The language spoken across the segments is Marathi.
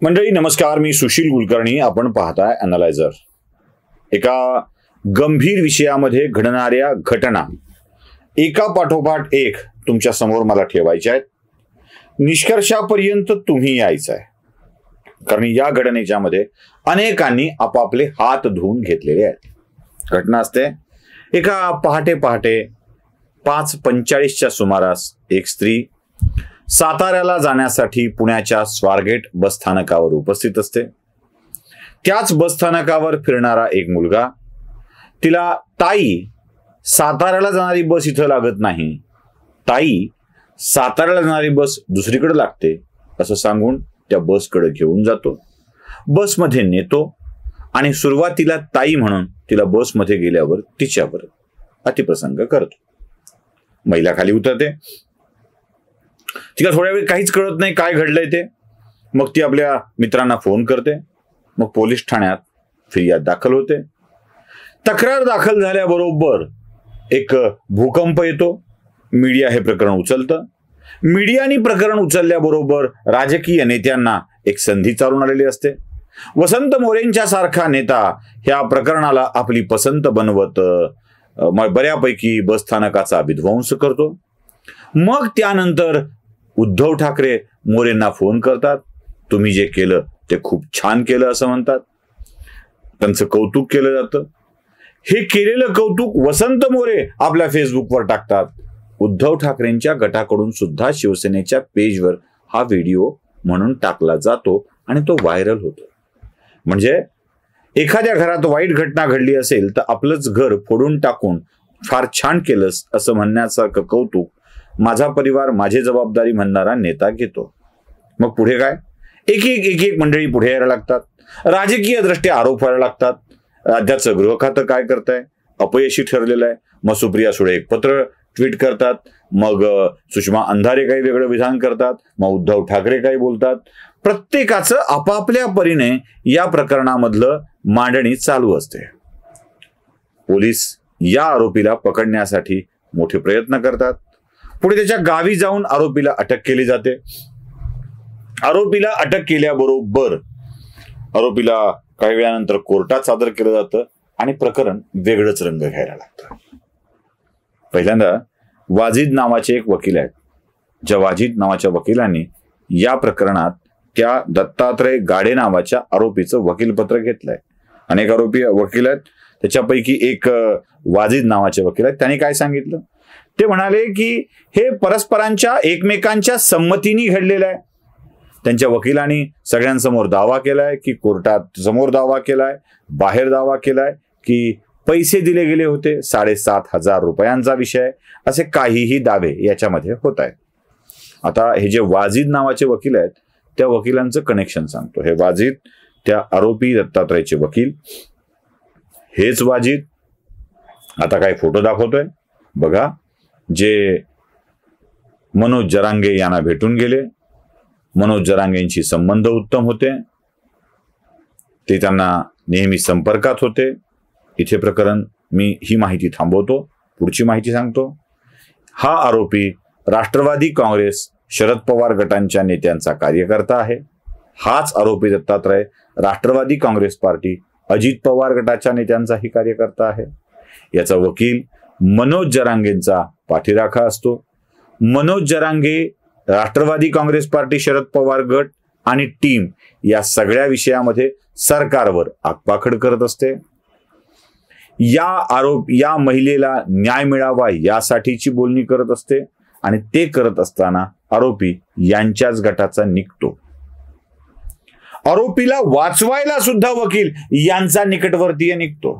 मंडळी नमस्कार, मी सुशील कुलकर्णी. आपण पाहताय अॅनालायझर. एका गंभीर विषयामध्ये घडणाऱ्या घटना एका पाठोपाठ एक तुमच्या समोर मला ठेवायच्या आहेत. निष्कर्षापर्यंत तुम्ही यायचं आहे, कारण या घटनेच्या मध्ये अनेकांनी आपापले हात धुवून घेतलेले आहेत. घटना असते एका पहाटे 5:45च्या सुमारास एक स्त्री साताऱ्याला जाण्यासाठी पुण्याच्या स्वारगेट बसस्थानकावर उपस्थित असते. त्याच बसस्थानकावर फिरणारा एक मुलगा तिला, ताई साताऱ्याला जाणारी बस इथं लागत नाही, ताई साताऱ्याला जाणारी बस दुसरीकडे लागते असं सांगून त्या बसकडे घेऊन जातो. बसमध्ये नेतो आणि सुरुवातीला ताई म्हणून तिला बसमध्ये गेल्यावर तिच्यावर अतिप्रसंग करतो. महिला खाली उतरते. तिला थोड्या वेळ काहीच कळत नाही काय घडलंय ते. मग ती आपल्या मित्रांना फोन करते. मग पोलीस ठाण्यात फिर्याद दाखल होते. तक्रार दाखल झाल्याबरोबर एक भूकंप येतो. मीडिया हे प्रकरण उचलतं. मीडियाने प्रकरण उचलल्याबरोबर राजकीय नेत्यांना एक संधी चालून आलेली असते. वसंत मोरेंच्या सारखा नेता ह्या प्रकरणाला आपली पसंत बनवत बऱ्यापैकी बसस्थानकाचा विध्वंस करतो. मग त्यानंतर उद्धव ठाकरे मोरेंना फोन करतात. तुम्ही जे केलं ते खूप छान केलं असं म्हणतात. त्यांचं कौतुक केलं जातं. हे केलेलं कौतुक वसंत मोरे आपल्या फेसबुकवर टाकतात. उद्धव ठाकरेंच्या गटाकडून सुद्धा शिवसेनेच्या पेजवर हा व्हिडिओ म्हणून टाकला जातो आणि तो व्हायरल होतो. म्हणजे एखाद्या घरात वाईट घटना घडली असेल तर आपलंच घर फोडून टाकून फार छान केलंस असं म्हणण्यासारखं कौतुक माझा परिवार माझी जबाबदारी म्हणणारा नेता घेतो. मग पुढे काय? एक एक मंडळी पुढे यायला लागतात. राजकीय दृष्ट्या आरोप व्हायला लागतात. राज्याचं गृह खातं काय करताय? अपयशी ठरलेलं आहे. मग सुप्रिया सुळे एक पत्र ट्विट करतात. मग सुषमा अंधारे काही वेगळं विधान करतात. मग उद्धव ठाकरे काही बोलतात. प्रत्येकाचं आपापल्या परीने या प्रकरणामधलं मांडणी चालू असते. पोलीस या आरोपीला पकडण्यासाठी मोठे प्रयत्न करतात. पुढे त्याच्या गावी जाऊन आरोपीला अटक केली जाते. आरोपीला अटक केल्याबरोबर आरोपीला काही वेळानंतर कोर्टात सादर केलं जातं आणि प्रकरण वेगळंच रंग घ्यायला लागतं. पहिल्यांदा वाजिद नावाचे एक वकील आहेत. ज्या वाजिद नावाच्या वकिलांनी या प्रकरणात त्या दत्तात्रय गाडे नावाच्या आरोपीचं वकीलपत्र घेतलंय. अनेक आरोपी वकील आहेत. त्याच्यापैकी एक वाजिद नावाचे वकील आहेत. त्यांनी काय सांगितलं? ते म्हणाले की हे परस्परांच्या एकमेकांच्या संमतीने घडलेलं आहे. त्यांच्या वकिलांनी सगळ्यांसमोर दावा केलाय की कोर्टात समोर दावा केलाय, बाहेर दावा केलाय की पैसे दिले गेले होते. 7,500 रुपयांचा विषय, असे काहीही दावे याच्यामध्ये होत आहेत. आता हे जे वाजिद नावाचे वकील आहेत त्या वकिलांचं कनेक्शन सांगतो. हे वाजिद त्या आरोपी दत्तात्रयचे वकील. हेच वाजिद आता काय फोटो दाखवतोय बघा, जे मनोज जरांगे यांना भेटून गेले. मनोज जरांगेंशी संबंध उत्तम होते. ते त्यांना नेहमी संपर्कात होते. इथे प्रकरण मी ही माहिती थांबवतो, पुढची माहिती सांगतो. हा आरोपी राष्ट्रवादी काँग्रेस शरद पवार गटांच्या नेत्यांचा कार्यकर्ता आहे. हाच आरोपी दत्तात्रय राष्ट्रवादी काँग्रेस पार्टी अजित पवार गटाच्या नेत्यांचाही कार्यकर्ता आहे. याचा वकील मनोज जरांगेंचा पाठीराखा असतो. मनोज जरांगे राष्ट्रवादी काँग्रेस पार्टी शरद पवार गट आणि टीम या सगळ्या विषयामध्ये सरकारवर आगपाखड करत असते. या महिलेला न्याय मिळावा यासाठीची बोलणी करत असते आणि ते करत असताना आरोपी यांच्याच गटाचा निघतो. आरोपीला वाचवायला सुद्धा वकील यांचा निकटवर्तीय निघतो.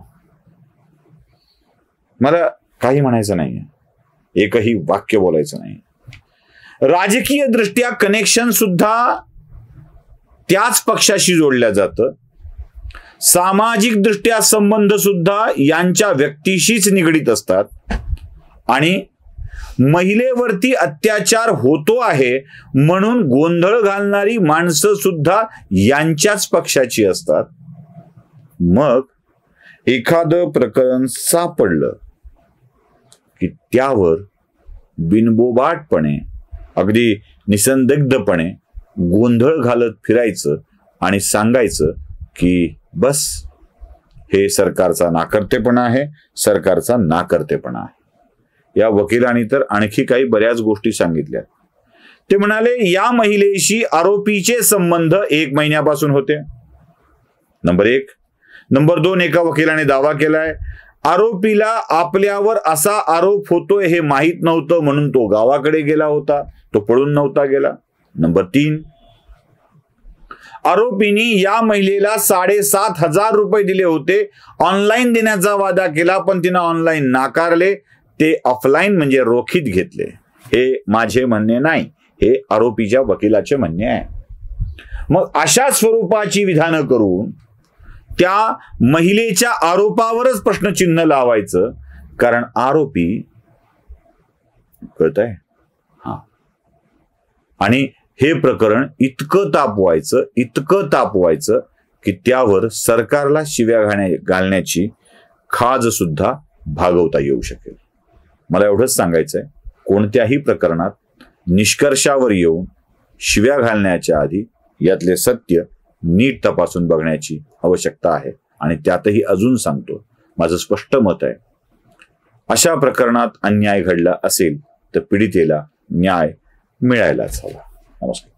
मला काही म्हणायचं नाही, एकही वाक्य बोलायचं नाही. राजकीय दृष्ट्या कनेक्शन सुद्धा त्याच पक्षाशी जोडल्या जातं. सामाजिक दृष्ट्या संबंध सुद्धा यांच्या व्यक्तीशीच निगडीत असतात. आणि महिलेवरती अत्याचार होतो आहे म्हणून गोंधळ घालणारी माणसं सुद्धा यांच्याच पक्षाची असतात. मग एखादं प्रकरण सापडलं की त्यावर बिनबोबाटपणे, अगदी निसंदिग्धपणे गोंधळ घालत फिरायचं आणि सांगायचं की बस हे सरकारचा नाकर्तेपणा आहे, सरकारचा नाकर्तेपणा आहे. या वकिलांनी तर आणखी काही बऱ्याच गोष्टी सांगितल्या. ते म्हणाले या महिलेशी आरोपीचे संबंध 1 महिन्यापासून होते. नंबर 1. नंबर 2, एका वकिलाने दावा केलाय आरोपीला आपल्यावर असा आरोप होतोय हे माहीत नव्हतं म्हणून तो गावाकडे गेला होता, तो पळून नव्हता गेला. नंबर 3, आरोपींनी या महिलेला 7,500 रुपये दिले होते. ऑनलाईन देण्याचा वादा केला पण तिनं ऑनलाईन नाकारले, ते ऑफलाईन म्हणजे रोखीत घेतले. हे माझे म्हणणे नाही, हे आरोपीच्या वकिलाचे म्हणणे आहे. मग अशा स्वरूपाची विधानं करून त्या महिलेच्या आरोपावरच प्रश्नचिन्ह लावायचं, कारण आरोपी कळतंय हा. आणि हे प्रकरण इतकं तापवायचं की त्यावर सरकारला शिव्या घालण्याची खाज सुद्धा भागवता येऊ शकेल. मला एवढंच सांगायचंय, कोणत्याही प्रकरणात निष्कर्षावर येऊन शिव्या घालण्याच्या आधी यातले सत्य नीट तपासून बघण्याची आवश्यकता आहे. आणि त्यातही अजून सांगतो, माझं स्पष्ट मत आहे, अशा प्रकरणात अन्याय घडला असेल तर पीडितेला न्याय मिळायलाच हवा. नमस्कार.